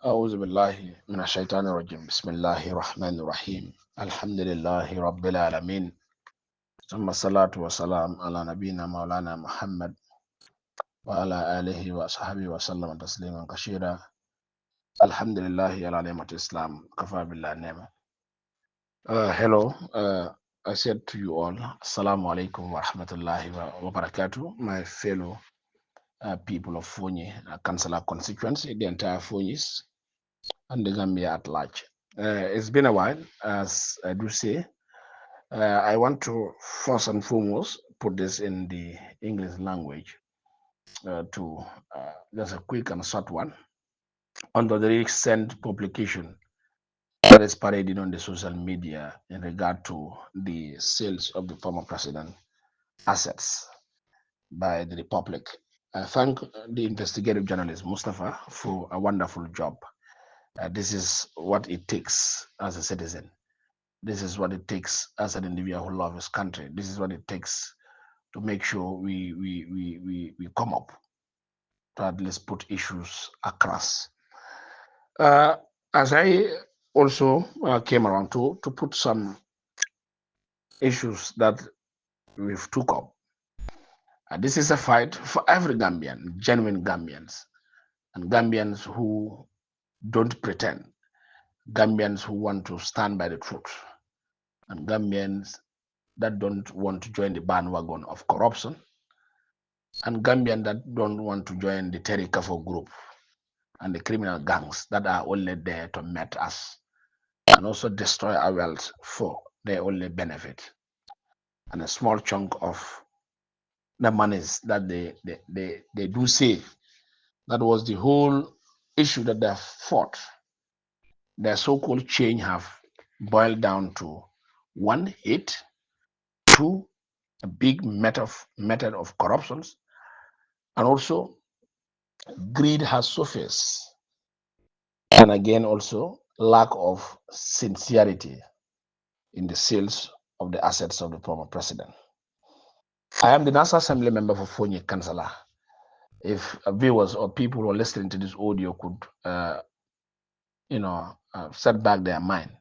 أعوذ بالله من الشيطان الرجيم بسم الله الرحمن الرحيم الحمد لله رب العالمين ثم الصلاة والسلام على نبينا مولانا محمد وعلى آله وصحبه وسلم تسليما كثيرا الحمد لله على نعمة الإسلام كفى بالله نعمة. Hello, I said to you all, Assalamu alaikum wa rahmatullahi wa barakatuh, my fellow people of Fonyi, Councillor constituency, the entire Fonyis, and the Gambia at large. It's been a while, as I do say. I want to first and foremost put this in the English language to just a quick and short one. Under the recent publication that is parading on the social media in regard to the sales of the former president assets by the Republic. I thank the investigative journalist Mustafa for a wonderful job. This is what it takes as a citizen. This is what it takes as an individual who loves his country. This is what it takes to make sure we come up to at least put issues across. Uh, as I also came around to put some issues that we've took up. This is a fight for every Gambian, genuine Gambians, and Gambians who don't pretend, Gambians who want to stand by the truth, and Gambians that don't want to join the bandwagon of corruption, and Gambians that don't want to join the Terry Kafo group and the criminal gangs that are only there to met us and also destroy our wealth for their only benefit and a small chunk of the monies that they do save. That was the whole issue that they fought. Their so-called change have boiled down to one, hate, two, a big method of corruptions, and also greed has surfaced. And again, also lack of sincerity in the sales of the assets of the former president. I am the National Assembly member for Fonyi Councillor. If viewers or people who are listening to this audio could, set back their mind.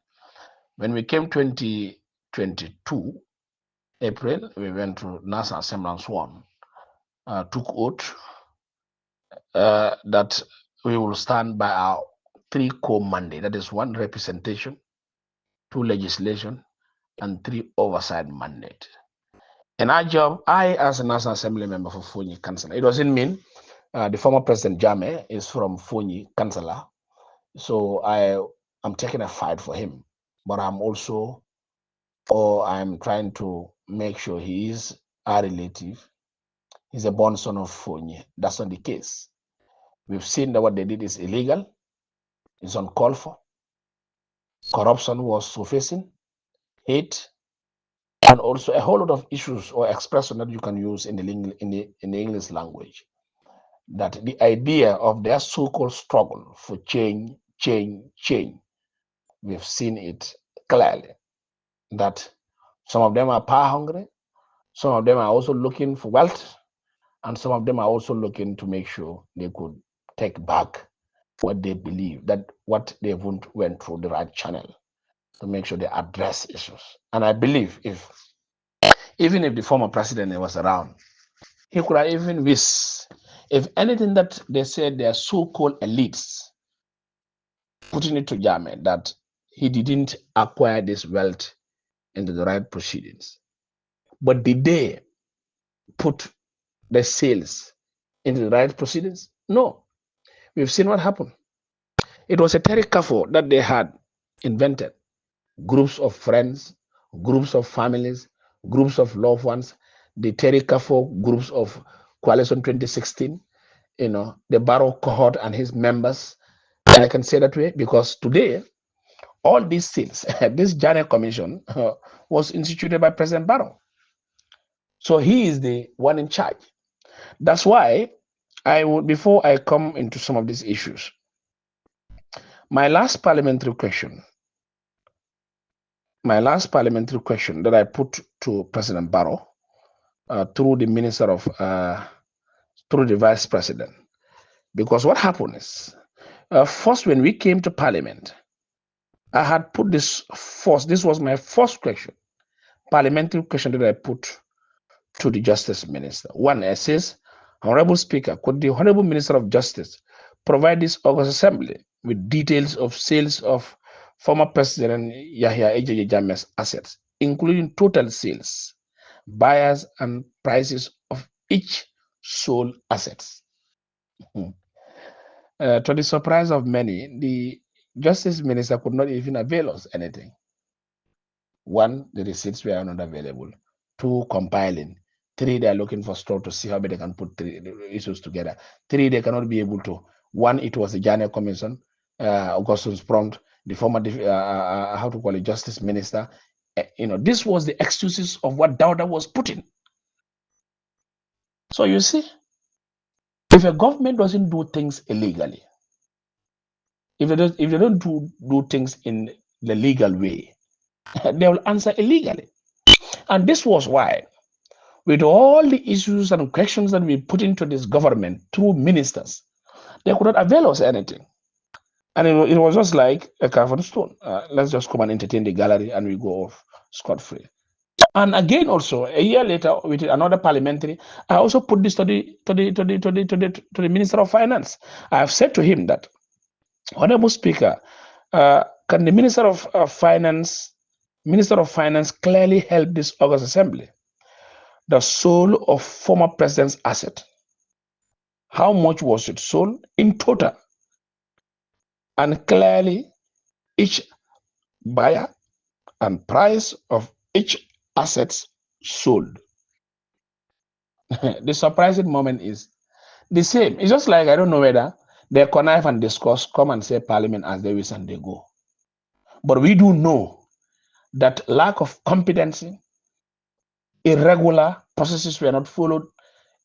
When we came 2022, April, we went to National Assembly and sworn, took oath that we will stand by our three core mandate. That is one, representation, two, legislation, and three, oversight mandate. And our job, I as a National Assembly member for Fonyi Councillor, it doesn't mean the former President Jame is from Fonyi Councillor, so I'm taking a fight for him. But I'm trying to make sure he is a relative. He's a born son of Fonyi. That's not the case. We've seen that what they did is illegal. It's uncalled for. Corruption was surfacing, hate, and also a whole lot of issues or expression that you can use in the English language. That the idea of their so-called struggle for change, we've seen it clearly. That some of them are power hungry, some of them are also looking for wealth, and some of them are also looking to make sure they could take back what they believe, that what they went through the right channel to make sure they address issues. And I believe even if the former president was around, he could have even wished, if anything that they said they are so-called elites, putting it to Jame, that he didn't acquire this wealth into the right proceedings. But did they put the sales into the right proceedings? No. We've seen what happened. It was a Terry Kafo that they had invented. Groups of friends, groups of families, groups of loved ones, the Terry Kafo groups of Coalition 2016, the Barrow cohort and his members. And I can say that way because today, all these things, this Janet Commission was instituted by President Barrow. So he is the one in charge. That's why before I come into some of these issues, my last parliamentary question that I put to President Barrow through the through the vice president, because what happened is First, when we came to Parliament, I had put this first. This was my first question, parliamentary question that I put to the Justice Minister. One, it says, Honorable Speaker, could the Honorable Minister of Justice provide this August Assembly with details of sales of former President Yahya Ejeje Jammeh's assets, including total sales, buyers, and prices of each sold assets? To the surprise of many, the Justice Minister could not even avail us anything. One, the receipts were not available. Two, compiling. Three, they are looking for store to see how they can put three issues together. Three, they cannot be able to. One, it was the Janet Commission, Augustus Prompt, the former, how to call it, Justice Minister. This was the excuses of what Dawda was putting. So you see, if a government doesn't do things illegally, if they don't do things in the legal way, they will answer illegally. And this was why, with all the issues and questions that we put into this government through ministers, they could not avail us anything. And it was just like a carved stone. Let's just come and entertain the gallery and we go off scot-free. And again, also a year later, with another parliamentary, I also put this to the Minister of Finance. I have said to him that, Honorable Speaker, can the Minister of Finance clearly help this August Assembly? The soul of former president's asset. How much was it sold in total? And clearly, each buyer and price of each assets sold. The surprising moment is the same. It's just like, I don't know whether they connive and discuss, come and say Parliament as they wish and they go. But we do know that lack of competency, irregular processes were not followed.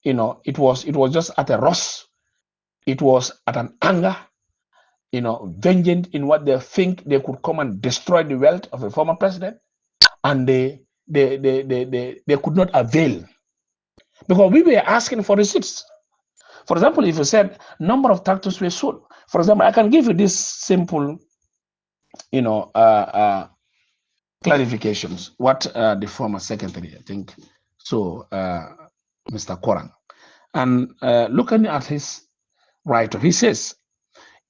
It was just at a rush. It was at an anger, vengeance in what they think they could come and destroy the wealth of a former president, and they could not avail, because we were asking for receipts. For example, if you said number of tractors were sold, for example, I can give you this simple, clarifications. What the former secretary, I think, so Mr. Koran, and looking at his write-up, he says,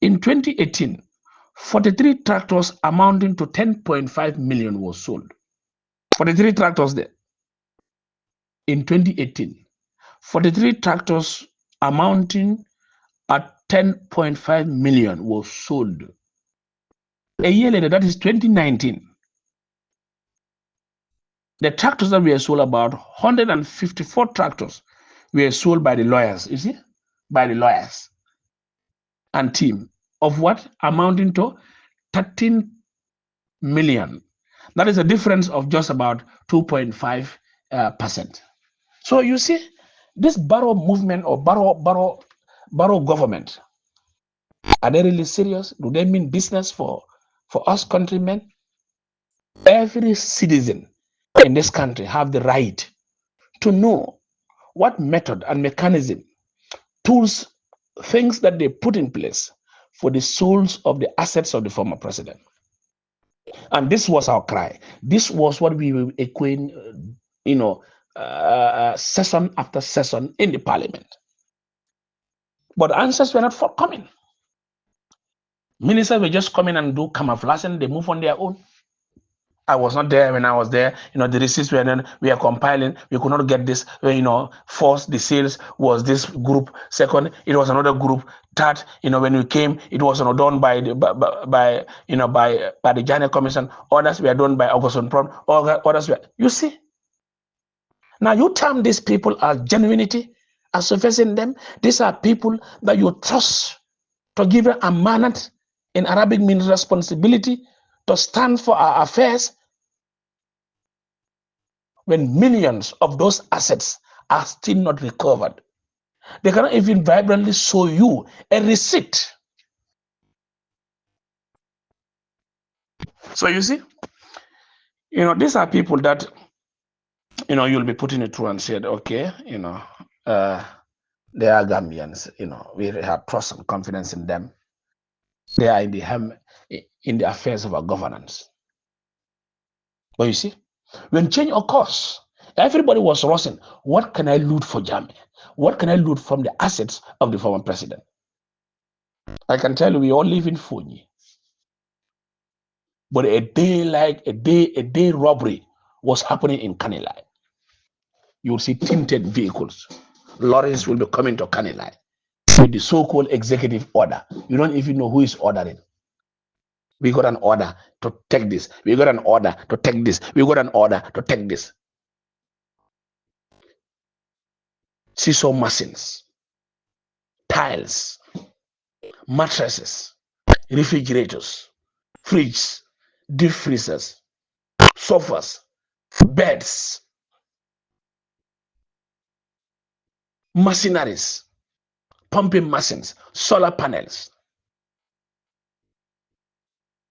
in 2018, 43 tractors amounting to 10.5 million was sold. 43 tractors there. In 2018, 43 tractors amounting at 10.5 million was sold. A year later, that is 2019, the tractors that were sold, about 154 tractors were sold by the lawyers, you see, by the lawyers and team, of what? Amounting to 13 million. That is a difference of just about 2.5%. So you see, this borrow movement or borrow government, are they really serious? Do they mean business for us countrymen? Every citizen in this country have the right to know what method and mechanism, tools, things that they put in place for the souls of the assets of the former president. And this was our cry. This was what we were echoing, session after session in the parliament. But answers were not forthcoming. Ministers were just coming and do camouflage and they move on their own. I was not there when I was there. The receipts we are compiling. We could not get this. First the sales was this group. Second, it was another group. Third, when we came, it was not done by the Janet Commission. Others were done by Augustus Prompt. Others were. You see. Now you term these people as genuinity, as sufficing them. These are people that you trust to give a amanat. In Arabic means responsibility, to stand for our affairs, when millions of those assets are still not recovered. They cannot even vibrantly show you a receipt. So you see, these are people that, you'll be putting it through and said, okay, they are Gambians, we have trust and confidence in them. They are in the affairs of our governance. But you see, when change occurs, everybody was rushing. What can I loot for Jammeh? What can I loot from the assets of the former president? I can tell you, we all live in Fonyi. But a day robbery was happening in Kanilai. You will see tinted vehicles. Lorries will be coming to Kanilai with the so-called executive order. You don't even know who is ordering. We got an order to take this. We got an order to take this. We got an order to take this. Seesaw machines, tiles, mattresses, refrigerators, fridges, deep freezers, sofas, beds, machineries, pumping machines, solar panels,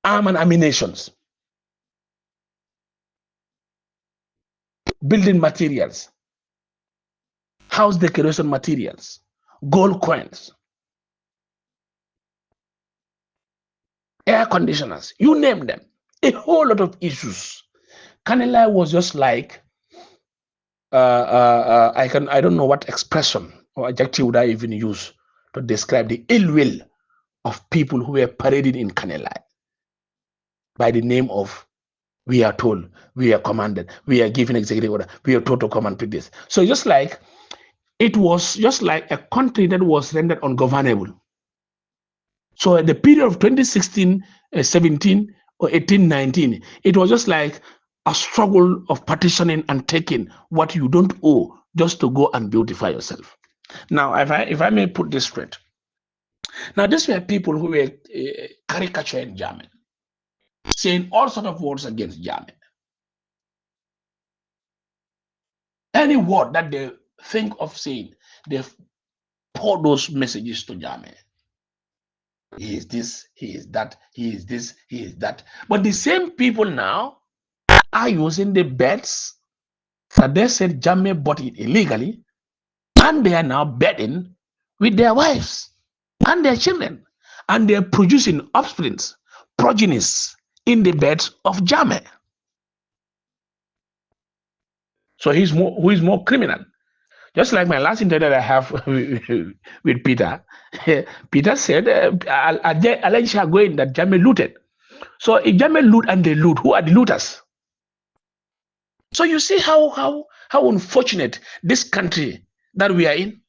arm and ammunitions, building materials, house decoration materials, gold coins, air conditioners, you name them. A whole lot of issues. Kanilai was just like I don't know what expression or adjective would I even use to describe the ill will of people who were parading in Kanilai by the name of we are told, we are commanded, we are given executive order, we are told to come and pick this. So just like it was just like a country that was rendered ungovernable. So at the period of 2016, 17, or 18, 19, it was just like a struggle of partitioning and taking what you don't owe just to go and beautify yourself. Now, if I may put this straight, now these were people who were caricaturing Jammeh, saying all sort of words against Jammeh. Any word that they think of saying, they pour those messages to Jammeh. He is this, he is that, he is this, he is that. But the same people now are using the bets that they said Jammeh bought it illegally, and they are now betting with their wives and their children, and they're producing offsprings, progenies in the beds of Jammeh. So who is more criminal? Just like my last interview that I have with Peter, Peter said, alleged going that Jammeh looted. So if Jammeh loot and they loot, who are the looters? So you see how unfortunate this country that we are in.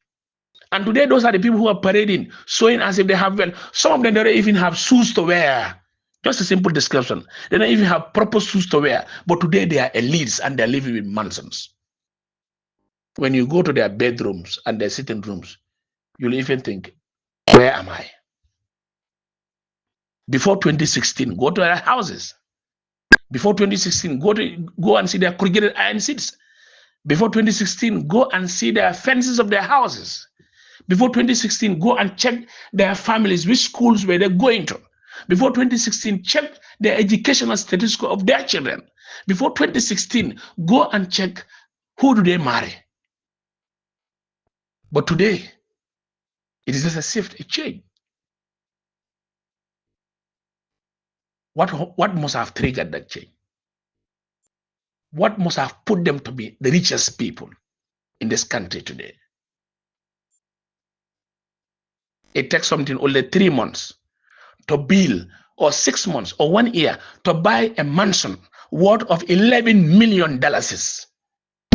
And today, those are the people who are parading, showing as if they have well. Some of them don't even have shoes to wear. Just a simple description. They don't even have proper shoes to wear. But today they are elites and they're living in mansions. When you go to their bedrooms and their sitting rooms, you'll even think, where am I? Before 2016, go to their houses. Before 2016, go and see their corrugated iron seats. Before 2016, go and see their fences of their houses. Before 2016, go and check their families, which schools were they going to. Before 2016, check the educational status of their children. Before 2016, go and check who do they marry. But today, it is just a shift, a change. What must have triggered that change? What must have put them to be the richest people in this country today? It takes something only 3 months to build, or 6 months, or 1 year to buy a mansion worth of $11 million.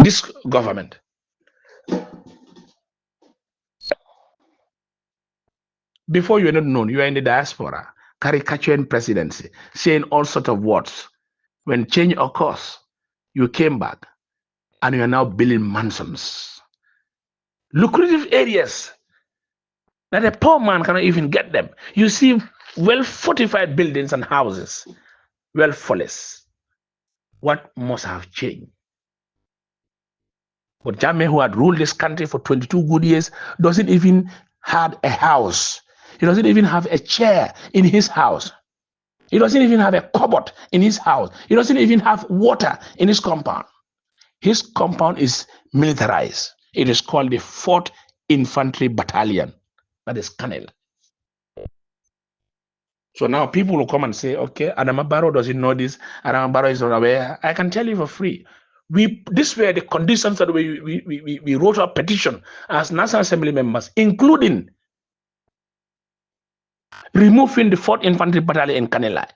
This government. Before you are not known, you are in the diaspora, caricaturing presidency, saying all sorts of words. When change occurs, you came back and you are now building mansions. Lucrative areas that a poor man cannot even get them. You see well fortified buildings and houses, well flawless. What must have changed? But Jammeh, who had ruled this country for 22 good years, doesn't even have a house. He doesn't even have a chair in his house. He doesn't even have a cupboard in his house. He doesn't even have water in his compound. His compound is militarized. It is called the 4th Infantry Battalion. That is Kanel. So now people will come and say, okay, Adama Barrow doesn't know this. Adama Barrow is not aware. I can tell you for free. These were the conditions that we wrote our petition as National Assembly members, including removing the 4th Infantry Battalion in Kanilai,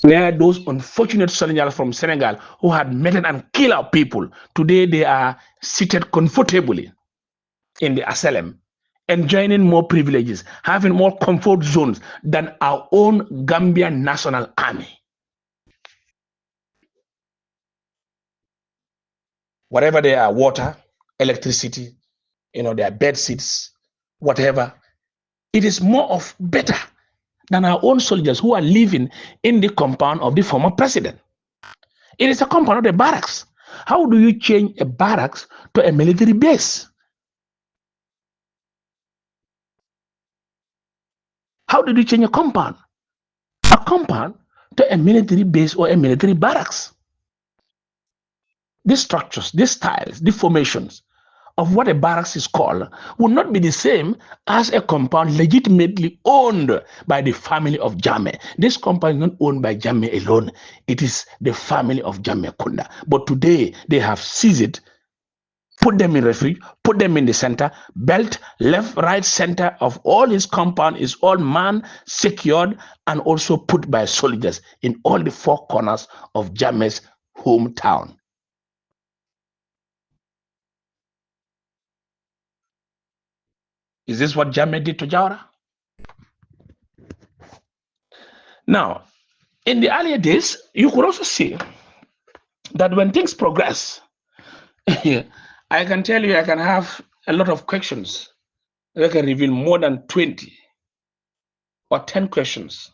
where those unfortunate soldiers from Senegal who had met and killed our people, today they are seated comfortably in the asylum, enjoying more privileges, having more comfort zones than our own Gambian National Army. Whatever they are, water, electricity, their bed seats, whatever, it is more of better than our own soldiers who are living in the compound of the former president. It is a compound of the barracks. How do you change a barracks to a military base? How did you change a compound to a military base or a military barracks? These structures, these styles, the formations of what a barracks is called will not be the same as a compound legitimately owned by the family of Jammeh. This compound is not owned by Jammeh alone. It is the family of Jammeh Kunda. But today they have seized it, put them in refuge, put them in the center, belt, left, right, center of all his compound is all man secured and also put by soldiers in all the 4 corners of Jammeh's hometown. Is this what Jammeh did to Jawara? Now, in the earlier days, you could also see that when things progress, I can tell you, I can have a lot of questions. I can reveal more than 20 or 10 questions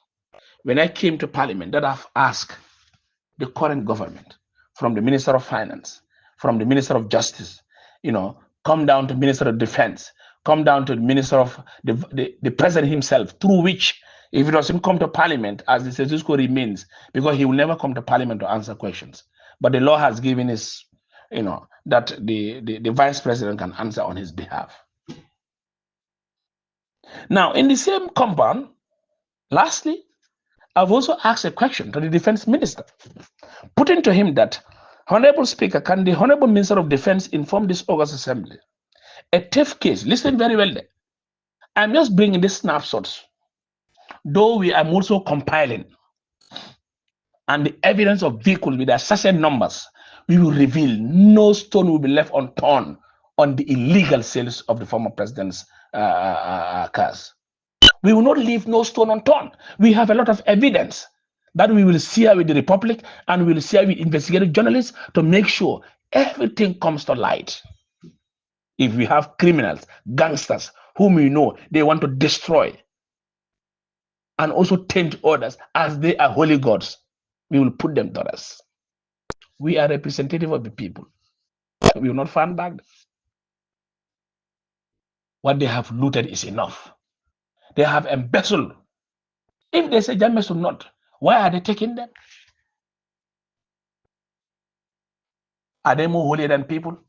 when I came to Parliament that I've asked the current government, from the Minister of Finance, from the Minister of Justice, come down to Minister of Defense, come down to the Minister of the President himself, through which, if it doesn't come to Parliament, as the status quo remains, because he will never come to Parliament to answer questions. But the law has given his, that the Vice President can answer on his behalf. Now, in the same compound, lastly, I've also asked a question to the Defense Minister, putting to him that, Honorable Speaker, can the Honorable Minister of Defense inform this August Assembly a theft case? Listen very well there. I'm just bringing these snapshots, though we are also compiling, and the evidence of vehicles with their certain numbers, we will reveal no stone will be left unturned on the illegal sales of the former president's cars. We will not leave no stone unturned. We have a lot of evidence that we will share with the Republic and we will share with investigative journalists to make sure everything comes to light. If we have criminals, gangsters, whom we know they want to destroy and also tempt others as they are holy gods, we will put them to us. We are representative of the people. We will not fan back. What they have looted is enough. They have embezzled. If they say Jammeh should not, why are they taking them? Are they more holy than people?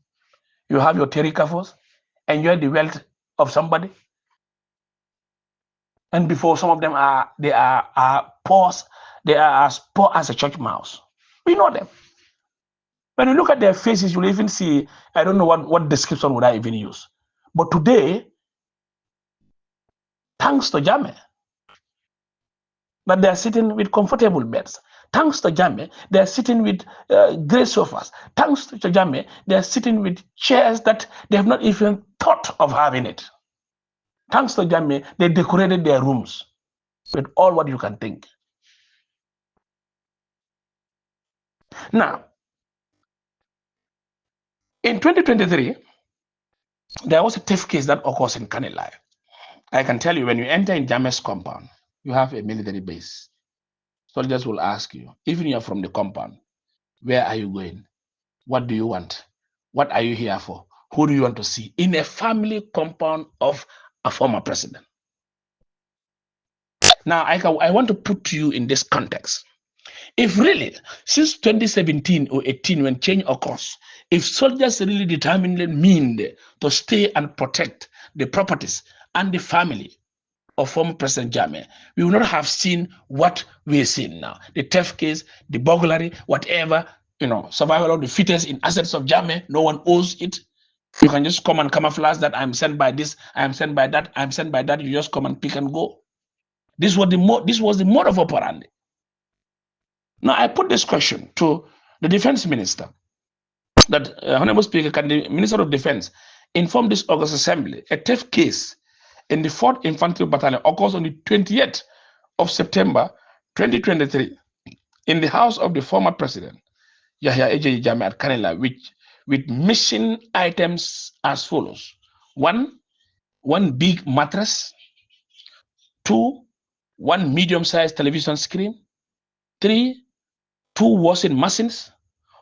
You have your terikafos, enjoy the wealth of somebody, and before some of them are poor, they are as poor as a church mouse. We know them. When you look at their faces, you'll even see, I don't know what description would I even use. But today, thanks to Jammeh, but they are sitting with comfortable beds. Thanks to Jammeh, they are sitting with great sofas. Thanks to Jammeh, they are sitting with chairs that they have not even thought of having it. Thanks to Jammeh, they decorated their rooms with all what you can think. Now, in 2023, there was a theft case that occurs in Kanilai. I can tell you, when you enter in Jammeh's compound, you have a military base. Soldiers will ask you, even you're from the compound, where are you going? What do you want? What are you here for? Who do you want to see? In a family compound of a former president. Now, I want to put to you in this context. If really, since 2017 or 18, when change occurs, if soldiers really determinedly mean to stay and protect the properties and the family of former President Jammeh, we would not have seen what we're seeing now. The theft case, the burglary, whatever, survival of the fittest in assets of Jammeh, no one owes it. You can just come and camouflage that I'm sent by this, I'm sent by that, I'm sent by that. You just come and pick and go. This was the mode of operandi. Now I put this question to the defense minister, that Honorable Speaker, can the Minister of Defense inform this August Assembly a theft case in the 4th Infantry Battalion occurs on the 20th of September 2023 in the house of the former President Yahya Ejeyi Jammeh at Kanila, with missing items as follows: one big mattress, 2, one medium-sized television screen, 3, 2 washing machines,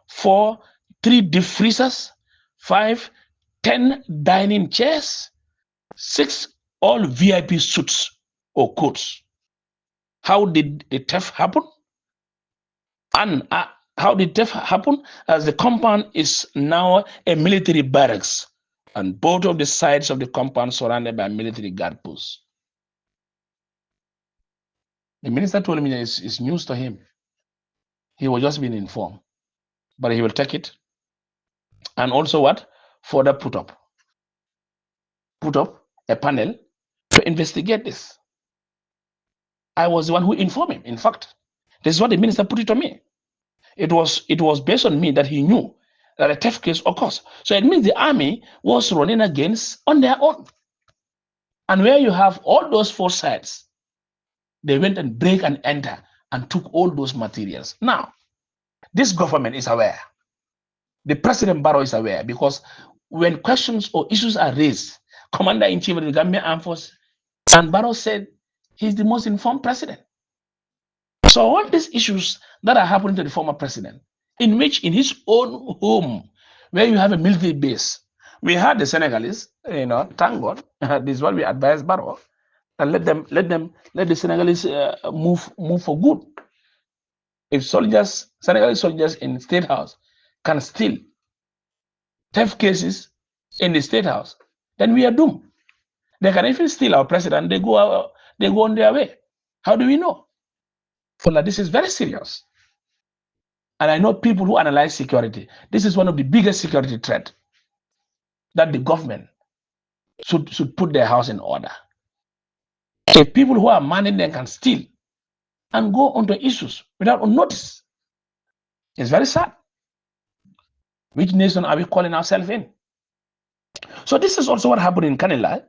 4, 3 deep freezers, 5, 10 dining chairs, 6 all VIP suits or coats. How did the theft happen? And how did theft happen? As the compound is now a military barracks, and both of the sides of the compound surrounded by military guard posts. The minister told me it's news to him. He was just being informed, but he will take it. And also what? Further put up a panel to investigate this. I was the one who informed him. In fact, this is what the minister put it to me. It was based on me that he knew that a theft case occurs. So it means the army was running against on their own. And where you have all those 4 sides, they went and break and enter and took all those materials. Now, this government is aware. The President Barrow is aware, because when questions or issues are raised, Commander-in-Chief of the Gambia Armed Forces, and Barrow said he's the most informed president. So all these issues that are happening to the former president, in which in his own home, where you have a military base, we had the Senegalese, thank God, this is what we advise Barrow, and let the Senegalese move for good. If Senegalese soldiers in State House can steal theft cases in the State House, then we are doomed. They can even steal our president. They go on their way. How do we know? Well, this is very serious. And I know people who analyze security. This is one of the biggest security threats that the government should put their house in order. If people who are manning them can steal and go onto issues without notice, it's very sad. Which nation are we calling ourselves in? So this is also what happened in Kanila.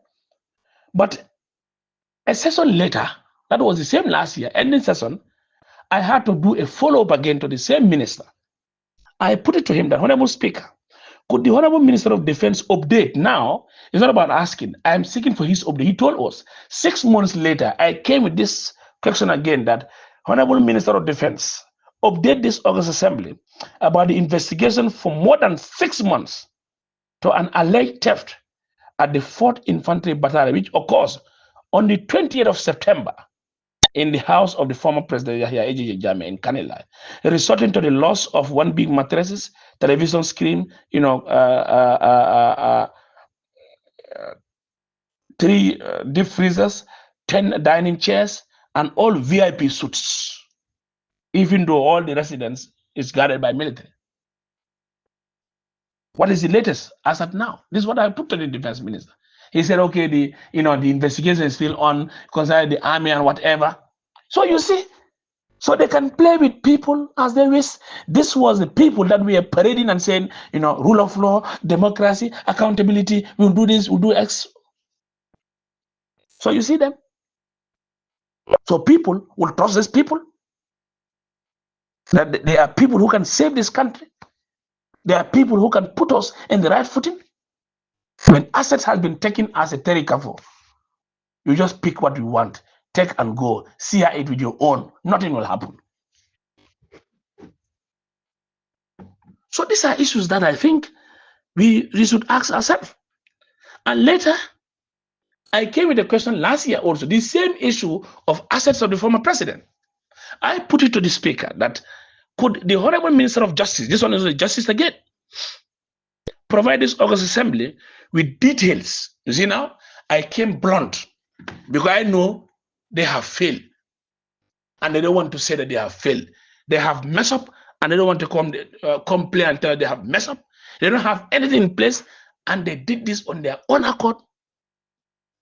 But a session later, that was the same last year, ending session, I had to do a follow-up again to the same minister. I put it to him that, Honorable Speaker, could the Honorable Minister of Defense update now? It's not about asking. I'm seeking for his update. He told us 6 months later, I came with this question again, that Honorable Minister of Defense, update this August Assembly about the investigation for more than 6 months to an alleged theft at the 4th Infantry Battalion, which occurs on the 20th of September in the house of the former President Yahya Ejeyi Jammeh in Kanila, resulting to the loss of 1 big mattresses, television screen, 3 deep freezers, 10 dining chairs, and all VIP suits, even though all the residence is guarded by military. What is the latest as of now? This is what I put to the defense minister. He said, okay, the investigation is still on concerning the army and whatever. So you see, so they can play with people as they wish. This was the people that we are parading and saying, rule of law, democracy, accountability, we'll do this, we'll do X. So you see them. So people will trust these people. That they are people who can save this country. There are people who can put us in the right footing. When assets have been taken as a terrible, you just pick what you want, take and go, see it with your own. Nothing will happen. So these are issues that I think we should ask ourselves. And later, I came with a question last year also, the same issue of assets of the former president. I put it to the speaker that could the Honorable Minister of Justice, this one is the Justice again, provide this August Assembly with details. You see now, I came blunt. Because I know they have failed and they don't want to say that they have failed. They have messed up and they don't want to complain and tell they have messed up. They don't have anything in place and they did this on their own accord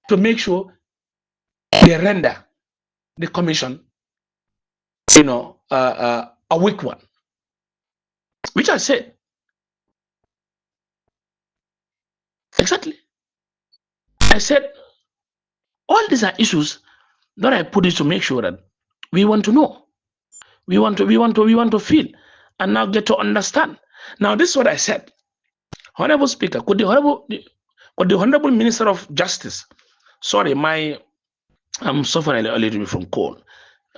to make sure they render the commission, a weak one, which I said. Exactly. I said, all these are issues that I put it to make sure that we want to know. We want to feel and now get to understand. Now, this is what I said. Honorable Speaker, could the Honorable Minister of Justice, sorry, I'm suffering a little bit from cold,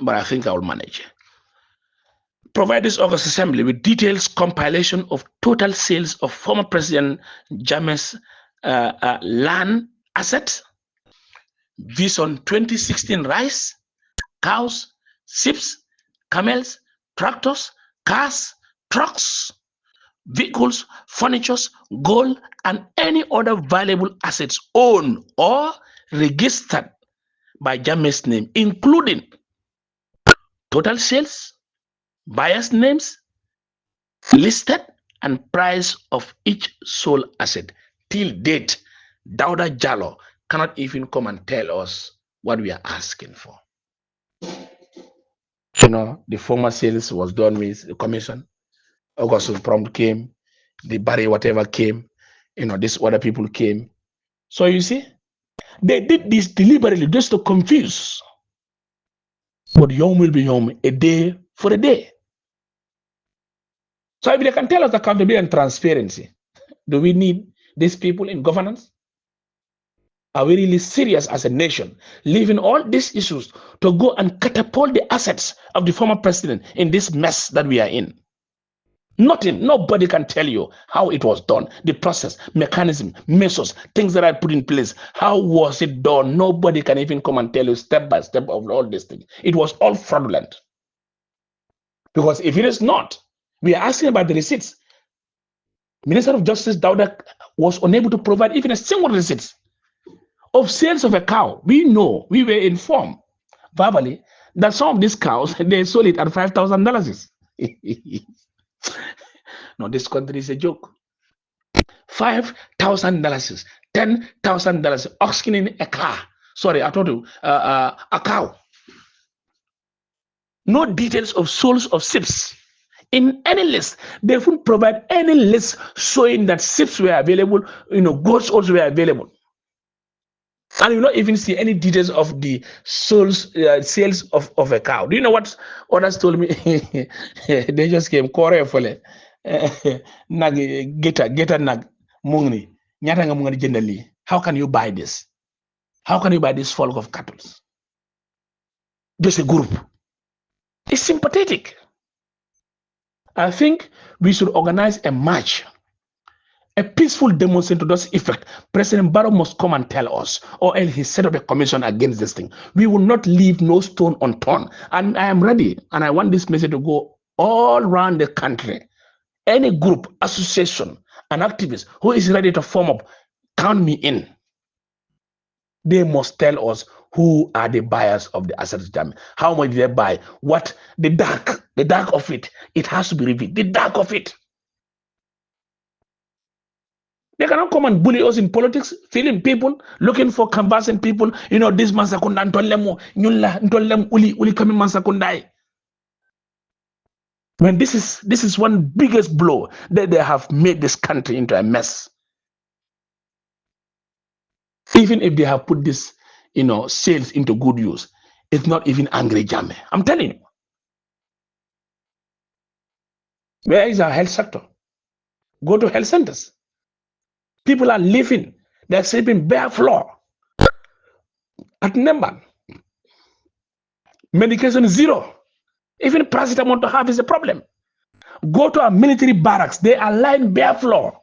but I think I will manage. Provide this August Assembly with details compilation of total sales of former President Jammeh's land assets, Vision 2016 rice, cows, sheep, camels, tractors, cars, trucks, vehicles, furniture, gold, and any other valuable assets owned or registered by Jammeh's name, including total sales, buyers' names, listed, and price of each sold asset. Till date, Dauda Jallo cannot even come and tell us what we are asking for. The former sales was done with the commission. August prompt came, the Barry whatever came, this other people came. So you see, they did this deliberately just to confuse. But Yom will be Yom, a day for a day. So if they can tell us accountability and transparency, do we need these people in governance? Are we really serious as a nation, leaving all these issues to go and catapult the assets of the former president in this mess that we are in? Nobody can tell you how it was done, the process, mechanism, measures, things that I put in place. How was it done? Nobody can even come and tell you step by step of all these things. It was all fraudulent. Because if it is not, we are asking about the receipts. Minister of Justice Dauda was unable to provide even a single receipt of sales of a cow. We know, we were informed verbally that some of these cows, they sold it at $5,000. No, this country is a joke. $5,000, $10,000, auctioning a car. Sorry, I told you, a cow. No details of souls of ships in any list. They wouldn't provide any list showing that ships were available, goats also were available. And you will not even see any details of the sales of a cow. Do you know what others told me? They just came, Korea fole. Nag geta nag mungni. Nyata nga munga jendali. How can you buy this? How can you buy this folk of cattle? Just a group. It's sympathetic. I think we should organize a march, a peaceful demonstration to this effect. President Barrow must come and tell us, or else he set up a commission against this thing. We will not leave no stone unturned. And I am ready, and I want this message to go all around the country. Any group, association, an activist who is ready to form up, count me in. They must tell us who are the buyers of the assets. How much did they buy? What the dark of it? It has to be revealed. The dark of it. They cannot come and bully us in politics, feeling people, looking for canvassing people. This Mansakunda Ntolemu, Nyula Ntolem Uli Kami Mansakundai. When this is one biggest blow that they have made this country into a mess. Even if they have put this, sales into good use, it's not even angry Jammeh. I'm telling you. Where is our health sector? Go to health centers. People are living, they're sleeping bare floor. At Nemban, medication zero. Even paracetamol to have is a problem. Go to a military barracks, they are lying bare floor.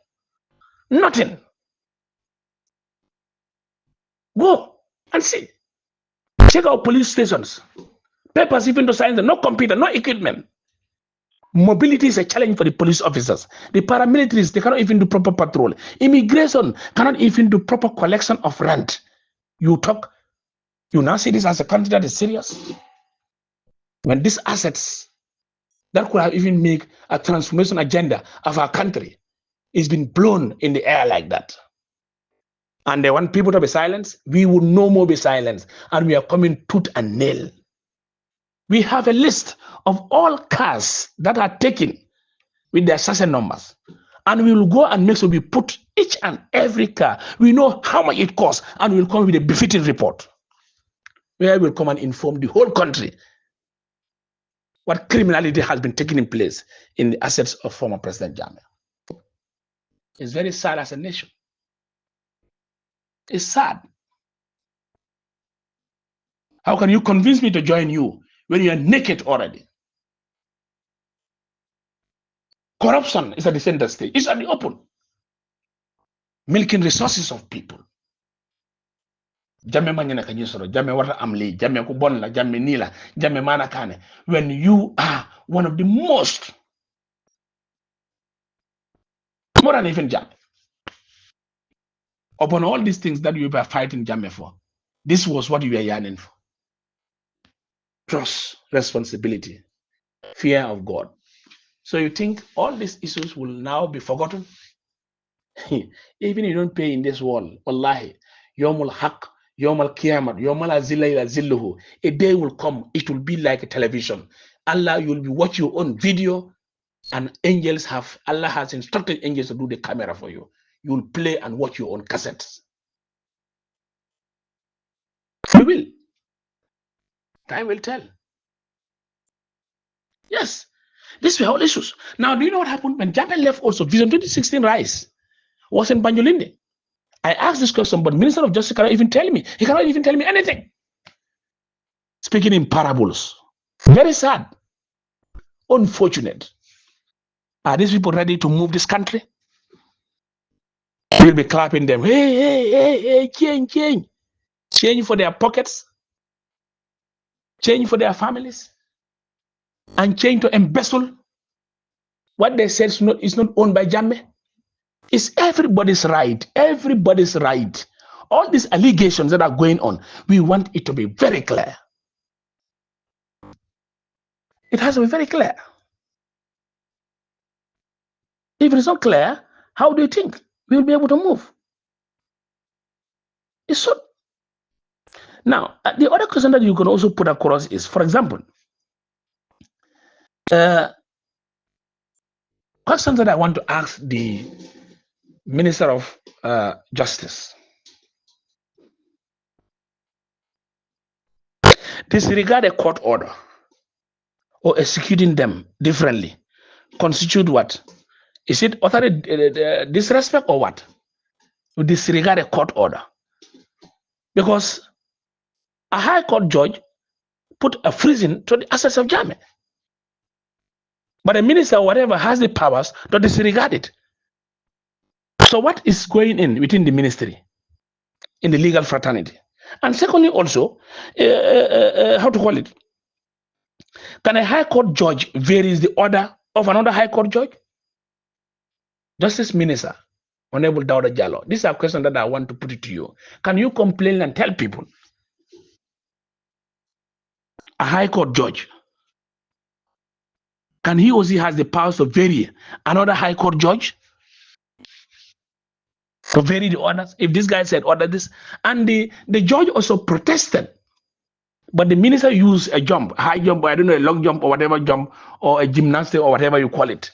Nothing. Go and see. Check out police stations. Papers even to sign them, no computer, no equipment. Mobility is a challenge for the police officers. The paramilitaries, they cannot even do proper patrol. Immigration cannot even do proper collection of rent. You talk You now see this as a country that is serious? When these assets that could have even made a transformation agenda of our country is been blown in the air like that. And they want people to be silenced, we will no more be silenced. And we are coming tooth and nail. We have a list of all cars that are taken with their chassis numbers. And we will go and make sure we put each and every car. We know how much it costs, and we will come with a befitting report where we will come and inform the whole country what criminality has been taking place in the assets of former President Jammeh. It's very sad as a nation. It's sad. How can you convince me to join you when you are naked already? Corruption is at the center stage. It's at the open. Milking resources of people. Jammeh manyana kanyisoro. Jammeh wata amli. Jammeh kubonla. Jammeh nila. Jammeh manakane. When you are one of the most, more than even Jammeh, upon all these things that you were fighting Jammeh for, this was what you were yearning for. Trust, responsibility, fear of God. So you think all these issues will now be forgotten? Even you don't pay in this world, wallahi, yawmul haq, yawmul qiyamah, yawmul azilla ila zilluhu. A day will come, it will be like a television. Allah, you'll be watching your own video, and Allah has instructed angels to do the camera for you. You'll play and watch your own cassettes. You will. Time will tell. Yes. These were all issues. Now, do you know what happened when Jammeh left also? Vision 2016 Rise was in Banjolinde. I asked this question, but Minister of Justice cannot even tell me. He cannot even tell me anything. Speaking in parables. Very sad. Unfortunate. Are these people ready to move this country? We'll be clapping them. Hey, hey, hey, hey, change, change. Change for their pockets. Change for their families. And change to embezzle what they said is not owned by Jammeh. It's everybody's right. Everybody's right. All these allegations that are going on, we want it to be very clear. It has to be very clear. If it's not clear, how do you think we'll be able to move? It's so. Now, the other question that you can also put across is, for example, questions that I want to ask the Minister of Justice. Disregard a court order or executing them differently constitute what? Is it authority disrespect or what? To disregard a court order. Because a high court judge put a freezing to the assets of Jammeh. But a minister or whatever has the powers to disregard it. So what is going in within the ministry, in the legal fraternity? And secondly, also, how to call it? Can a high court judge varies the order of another high court judge? Justice Minister, Honorable Dauda Jallo, these are questions that I want to put it to you. Can you complain and tell people a high court judge, can he or she has the powers to vary another high court judge? To vary the orders? If this guy said order this, and the judge also protested, but the minister used a jump, high jump, or I don't know, a long jump or whatever jump, or a gymnastic or whatever you call it,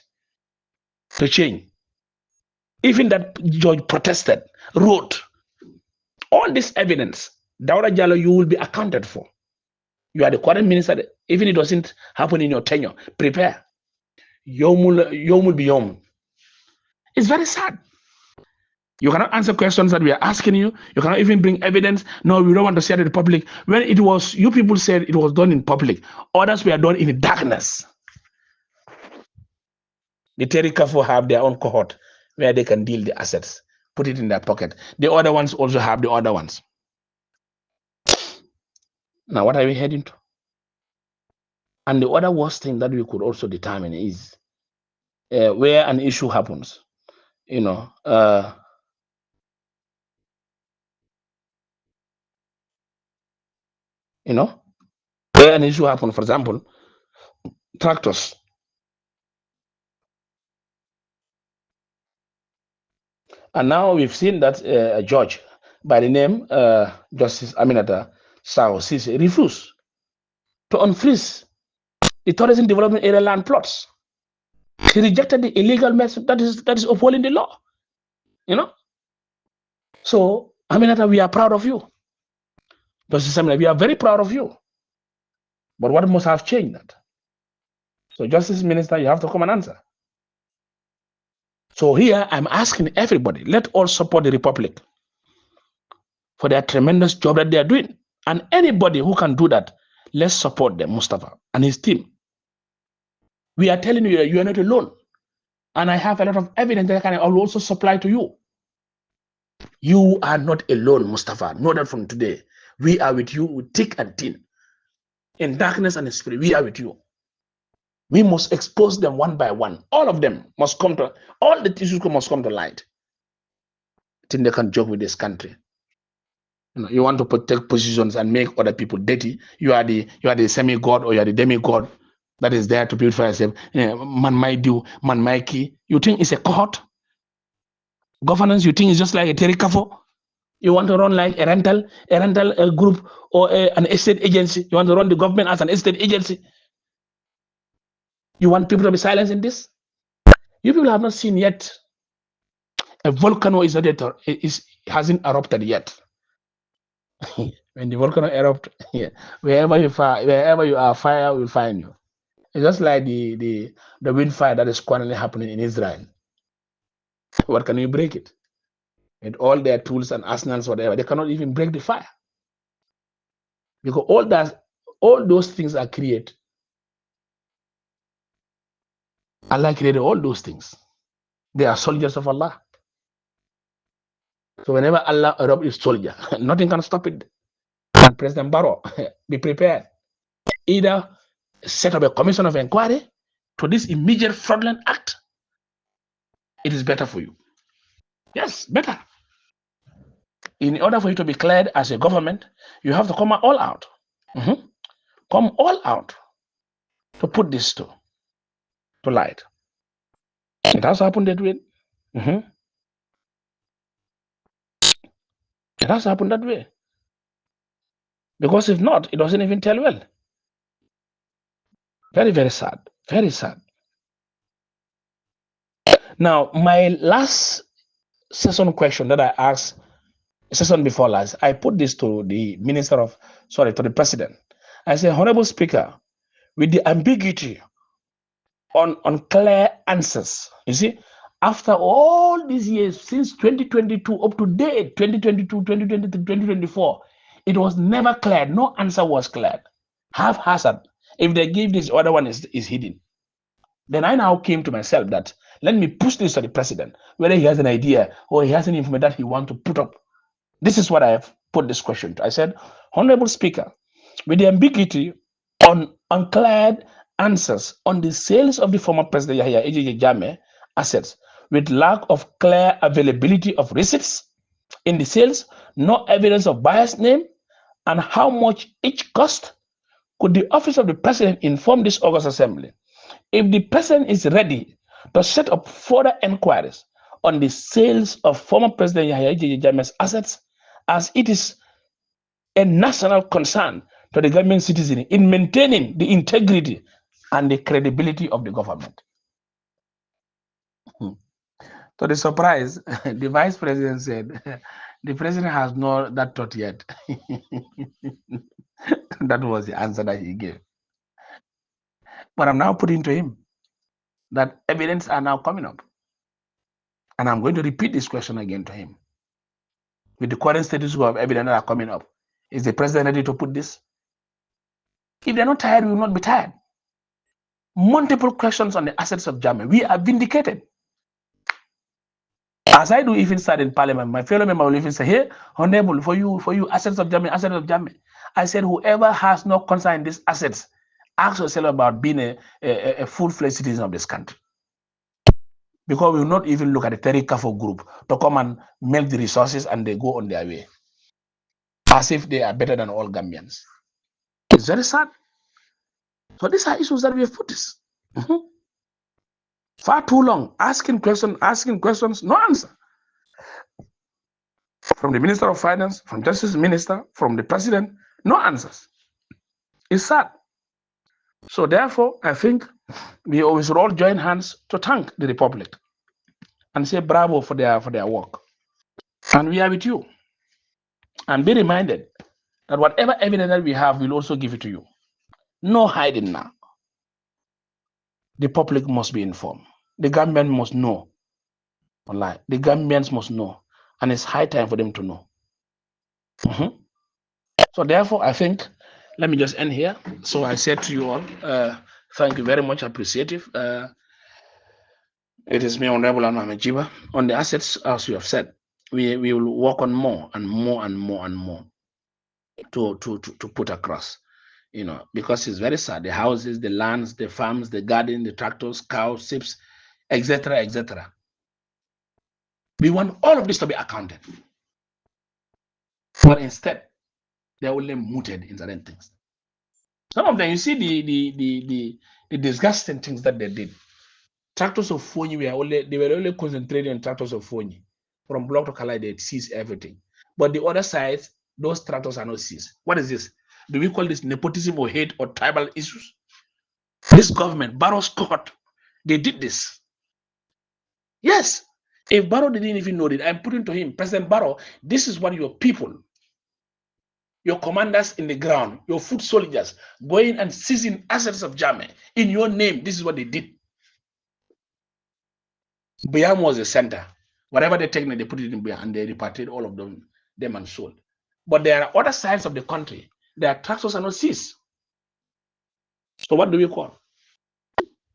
to change. Even that judge protested, wrote. All this evidence, Dauda Jallo, you will be accounted for. You are the current minister, even if it doesn't happen in your tenure. Prepare. Yom will be yom. It's very sad. You cannot answer questions that we are asking you. You cannot even bring evidence. No, we don't want to share it in the public. When it was, you people said it was done in public. Others were done in the darkness. The Terry Kafu have their own cohort where they can deal the assets, put it in their pocket. The other ones also have the other ones. Now, what are we heading to? And the other worst thing that we could also determine is where an issue happens. You know, You know, where an issue happened, for example, tractors. And now we've seen that a judge by the name Justice Aminata Sao Sisi refused to unfreeze the tourism development area land plots. He rejected the illegal method that is upholding the law. You know, so Aminata, we are proud of you. Justice Aminata, we are very proud of you. But what must have changed that? So, Justice Minister, you have to come and answer. So here I'm asking everybody, let all support the Republic for their tremendous job that they are doing. And anybody who can do that, let's support them, Mustafa and his team. We are telling you that you are not alone. And I have a lot of evidence that I can also supply to you. You are not alone, Mustafa. Know that from today. We are with you with thick and thin. In darkness and in spirit, we are with you. We must expose them one by one. All of them must come to, all the issues must come to light. I think they can joke with this country. You want to protect positions and make other people dirty. You are the semi-god or you are the demigod that is there to purify yourself. Man might do, man might key. You think it's a cohort? Governance, you think it's just like a terikafo? You want to run like a rental group or an estate agency? You want to run the government as an estate agency? You want people to be silent in this? You people have not seen yet. A volcano hasn't erupted yet. When the volcano erupts, wherever you are, fire will find you. It's just like the wind fire that is currently happening in Israel. What can you break it? With all their tools and arsenals, whatever, they cannot even break the fire. Because all those things are created. Allah created all those things. They are soldiers of Allah. So whenever Allah erupts his soldier, nothing can stop it. And President Barrow, be prepared. Either set up a commission of inquiry to this immediate fraudulent act. It is better for you. Yes, better. In order for you to be cleared as a government, you have to come all out. Come all out to put this to light. It has happened that way. It has happened that way. Because if not, it doesn't even tell well. Very, very sad. Very sad. Now, my last session question that I asked, session before last, I put this to the to the president. I said, Honorable Speaker, with the ambiguity on clear answers, you see, after all these years, since 2022 up to date, 2022, 2023, 2024, it was never cleared. No answer was cleared. Haphazard. If they give this, other one is hidden. Then I now came to myself that let me push this to the president, whether he has an idea or he has any information that he wants to put up. This is what I have put this question to. I said, Honorable Speaker, with the ambiguity on unclear answers on the sales of the former President Yahya Jammeh assets, with lack of clear availability of receipts in the sales, no evidence of buyer's name, and how much each cost, could the office of the president inform this August Assembly if the president is ready to set up further inquiries on the sales of former President Yahya Jammeh's assets, as it is a national concern to the government citizen in maintaining the integrity and the credibility of the government. To the surprise, the vice president said, the president has not that thought yet. That was the answer that he gave. But I'm now putting to him that evidence are now coming up. And I'm going to repeat this question again to him. With the current status of evidence that are coming up, is the president ready to put this? If they're not tired, we will not be tired. Multiple questions on the assets of Jammeh. We are vindicated. As I do even start in parliament, my fellow member will even say, hey, honorable, for you, assets of Jammeh. I said, whoever has no concern in these assets, ask yourself about being a full-fledged citizen of this country. Because we will not even look at the Terikafo group to come and milk the resources and they go on their way. As if they are better than all Gambians. It's very sad. So these are issues that we have put this. Far too long, asking questions, no answer. From the Minister of Finance, from Justice Minister, from the President, no answers. It's sad. So therefore, I think we should all join hands to thank the Republic and say bravo for their work. And we are with you. And be reminded that whatever evidence that we have, we'll also give it to you. No hiding now. The public must be informed. The government must know. The Gambians must know. And it's high time for them to know. So therefore, I think, let me just end here. So I said to you all, thank you very much, appreciative. It is me, Honorable Anamajiba. On the assets, as you have said, we will work on more and more and more and more to put across, because it's very sad. The houses, the lands, the farms, the garden, the tractors, cows, sheep, etc., etc. We want all of this to be accounted. But instead, they're only mooted in certain things. Some of them, you see the disgusting things that they did. Tractors of Fonyi they were only concentrating on tractors of Fonyi. From Block to Kalai, they seized everything. But the other side, those tractors are not seized. What is this? Do we call this nepotism or hate or tribal issues? This government, Barrow Scott, they did this. Yes. If Barrow didn't even know it, I'm putting to him, President Barrow, this is what your people, your commanders in the ground, your foot soldiers, going and seizing assets of Jame in your name. This is what they did. Buyam was the center. Whatever they take, they put it in Buyam and they repatriated all of them and sold. But there are other sides of the country. Their tractors are not seized. So what do we call?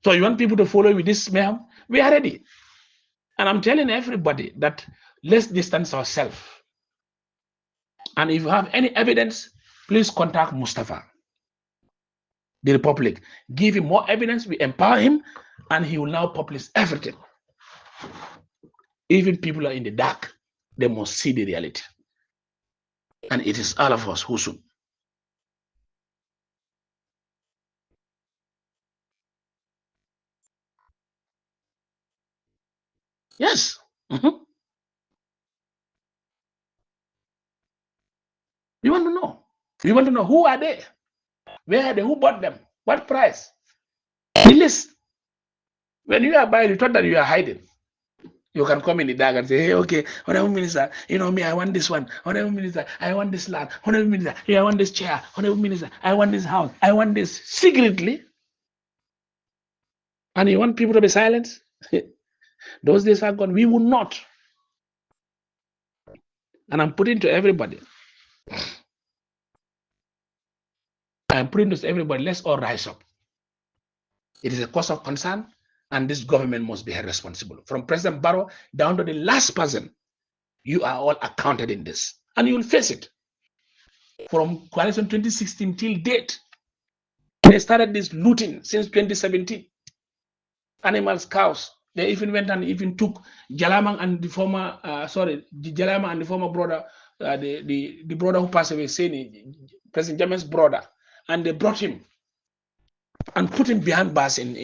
So you want people to follow with this mayhem? We are ready. And I'm telling everybody that let's distance ourselves. And if you have any evidence, please contact Mustafa, the Republic. Give him more evidence, we empower him, and he will now publish everything. Even people are in the dark, they must see the reality. And it is all of us who should. Yes. You want to know. You want to know who are they? Where are they? Who bought them? What price? The list. When you are buying, you thought that you are hiding. You can come in the dark and say, hey, okay, Honorable Minister, me, I want this one. Honorable Minister, I want this land. Honorable Minister, I want this chair. Honorable Minister, I want this house. I want this secretly. And you want people to be silent? Those days are gone. We will not. And I'm putting to everybody. I'm putting to everybody, let's all rise up. It is a cause of concern, and this government must be held responsible. From President Barrow down to the last person, you are all accounted in this, and you will face it. From coalition 2016 till date, they started this looting since 2017. Animals, cows. They even went and even took Jalamang and the former, Jalamang and the former brother, the brother who passed away, President Jammeh's brother, and they brought him and put him behind bars in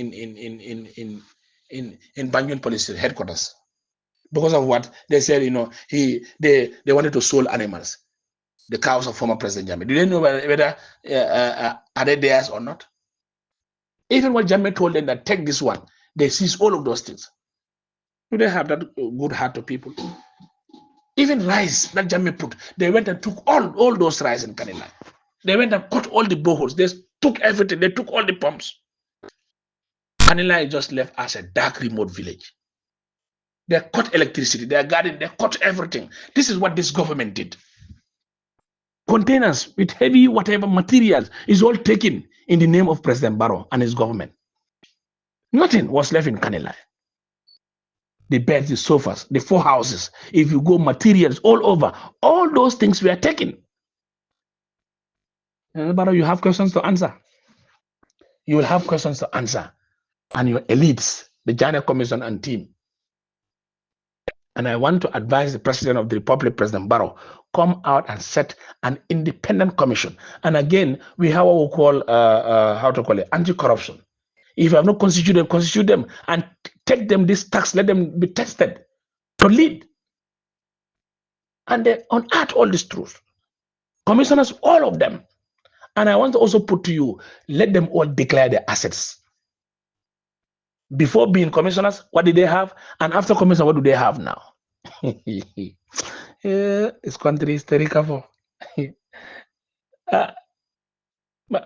Banjul Police headquarters. Because of what they said, they wanted to sell animals, the cows of former President Jammeh. Do they know whether are they theirs or not? Even when Jammeh told them that take this one, they seized all of those things. Do they have that good heart to people? Even rice that Jammeh put, they went and took all those rice in Kanilai. They went and cut all the boreholes. They took everything. They took all the pumps. Kanilai just left as a dark, remote village. They cut electricity, their garden, they cut everything. This is what this government did. Containers with heavy whatever materials is all taken in the name of President Barrow and his government. Nothing was left in Kanilai. The beds, the sofas, the 4 houses. If you go, materials all over, all those things were taken. Barrow, you have questions to answer. You will have questions to answer. And your elites, the Jana Commission and team. And I want to advise the President of the Republic, President Barrow, come out and set an independent commission. And again, we have what we call how to call it, anti-corruption. If you have not constitute them and take them this tax, let them be tested to lead. And they unearth all this truth. Commissioners, all of them. And I want to also put to you, let them all declare their assets. Before being commissioners, what did they have? And after commissioner, what do they have now? This country is terrible.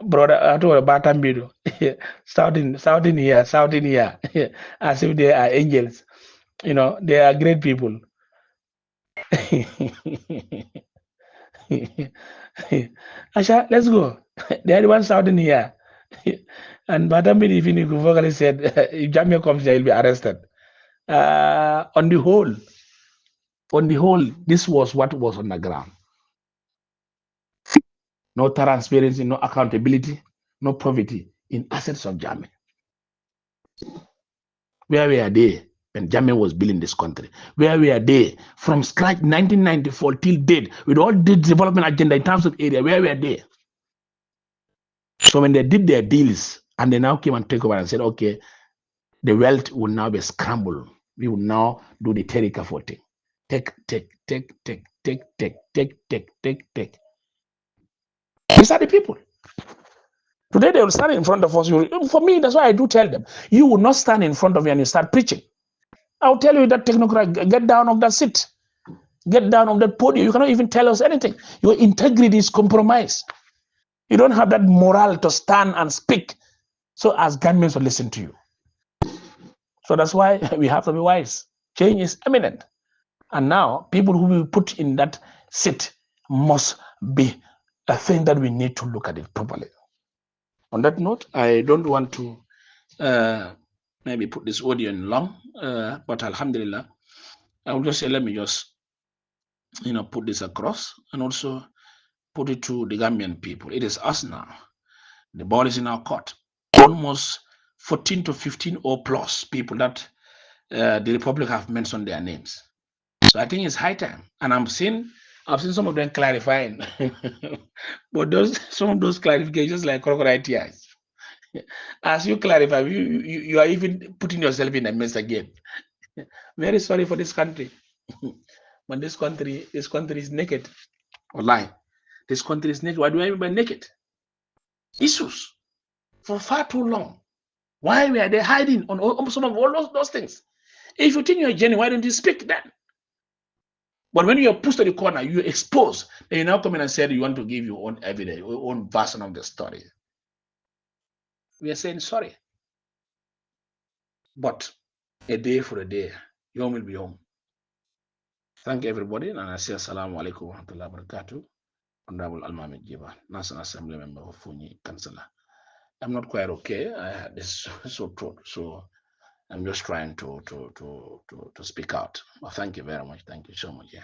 Brother, I told about Batambido. Shouting here, as if they are angels. You know, they are great people. Asha, let's go. They are the ones shouting here. And Batambido, even if vocally said, if Jamia comes here, he'll be arrested. On the whole, this was what was on the ground. No transparency, no accountability, no poverty in assets of Jammeh. Where we are there when Jammeh was building this country? Where we are there from scratch 1994 till date with all the development agenda in terms of area, where we are there. So when they did their deals and they now came and took over and said, okay, the wealth will now be scrambled. We will now do the Terika for thing. Take. These are the people. Today they will stand in front of us. For me, that's why I do tell them, you will not stand in front of me and you start preaching. I'll tell you that technocrat, get down off that seat. Get down off that podium. You cannot even tell us anything. Your integrity is compromised. You don't have that morale to stand and speak so as governments will listen to you. So that's why we have to be wise. Change is imminent. And now people who will put in that seat must be a thing that we need to look at it properly. On that note, I don't want to maybe put this audio in long, but alhamdulillah, I will just say, let me just, put this across and also put it to the Gambian people. It is us now. The ball is in our court. Almost 14 to 15 or plus people that the Republic have mentioned their names. So I think it's high time. And I've seen some of them clarifying. But some of those clarifications like crocodile tears. As you clarify, you are even putting yourself in a mess again. Very sorry for this country. But this country is naked. Or lie. This country is naked. What do I mean by naked? Issues for far too long. Why were they hiding on some of all those things? If you think you're genuine, why don't you speak then? But when you're pushed to the corner, you're exposed. Then you now come in and say you want to give your own evidence, your own version of the story. We are saying sorry. But a day for a day, you will be home. Thank you, everybody. And I say assalamu alaikum wa rahmatullahi wa barakatuh. Honorable Almamid Jiba, National Assembly Member of Funyi, Councillor. I'm not quite okay. I had this so throat, so I'm just trying to speak out. Well, thank you very much. Thank you so much. Yeah.